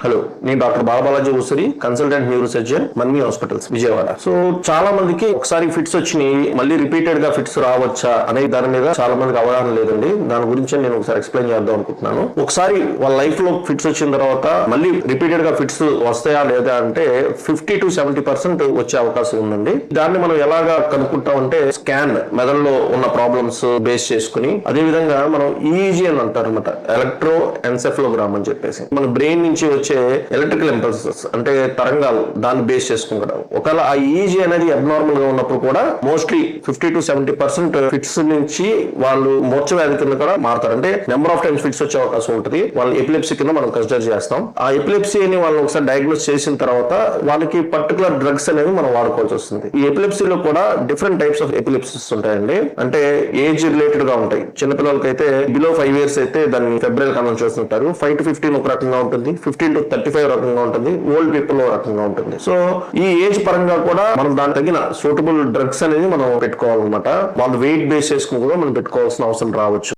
Hello, నేను doctor Balabalaji Usari, consultant neuro surgeon, Manmi hospitals, Vijayawada. So చాలా మందికి ఒకసారి ఫిట్స్ వచ్చినాయి, మళ్ళీ రిపీటెడ్ గా ఫిట్స్ రావచ్చా అనే దాని మీద చాలా మందికి అవగాహన లేదండి. దాని గురించి నేను ఒకసారి ఎక్స్ప్లెయిన్ చేద్దాం అనుకుంటున్నాను. ఒకసారి వాళ్ళ లైఫ్ లో ఫిట్స్ వచ్చిన తర్వాత మళ్ళీ రిపీటెడ్ గా ఫిట్స్ వస్తాయా లేదా అంటే 50 to 70% వచ్చే అవకాశం ఉందండి. దాన్ని మనం ఎలాగా కనుక్కుంటాం అంటే స్కాన్, మెదడులో ఉన్న ప్రాబ్లమ్స్ బేస్ చేసుకుని, అదే విధంగా మనం ఈఈజీ అని అంటారు అనమాట, ఎలక్ట్రో ఎన్సెఫలోగ్రామ్ అని చెప్పేసి, మన బ్రెయిన్ నుంచి వచ్చే ఎలక్ట్రికల్ ఇంపల్సెస్ అంటే తరంగాలు, దాన్ని బేస్ చేసుకుంటాం. ఒకవేళ ఆ ఈజీ అనేది అబ్నార్మల్ గా ఉన్నప్పుడు కూడా మోస్ట్లీ 50 to 70% ఫిట్స్ నుంచి వాళ్ళు మూర్ఛ వ్యాధి కింద కూడా మారుతారు. అంటే నెంబర్ ఆఫ్ టైమ్స్ ఫిట్స్ వచ్చే అవకాశం ఉంటుంది. వాళ్ళు ఎపిలెప్సీ కింద మనం కన్సిడర్ చేస్తాం. ఆ ఎపిలెప్సీని వాళ్ళు ఒకసారి డయాగ్నోస్ చేసిన తర్వాత వాళ్ళకి పర్టికులర్ డ్రగ్స్ అనేవి మనం వాడుకోవాల్సి వస్తుంది. ఈ ఎపిలెప్సీలో కూడా డిఫరెంట్ టైప్స్ ఆఫ్ ఎపిలెప్సీస్ ఉంటాయండి. అంటే ఏజ్ రిలేటెడ్ గా ఉంటాయి. చిన్నపిల్లలకి అయితే బిలో 5 years అయితే దాన్ని ఫెబ్రైల్ కన్వర్ట్ చేస్తుంటారు. 5 to 15 ఒక రకంగా ఉంటుంది, 15 to 35 రకంగా ఉంటుంది, ఓల్డ్ పీపుల్ రకంగా ఉంటుంది. సో ఈ ఏజ్ పరంగా కూడా మనం దానికి తగిన సూటబుల్ డ్రగ్స్ అనేది మనం పెట్టుకోవాలన్నమాట. వాళ్ళ వెయిట్ బేస్ చేసుకుని కూడా మనం పెట్టుకోవాల్సిన అవసరం రావచ్చు.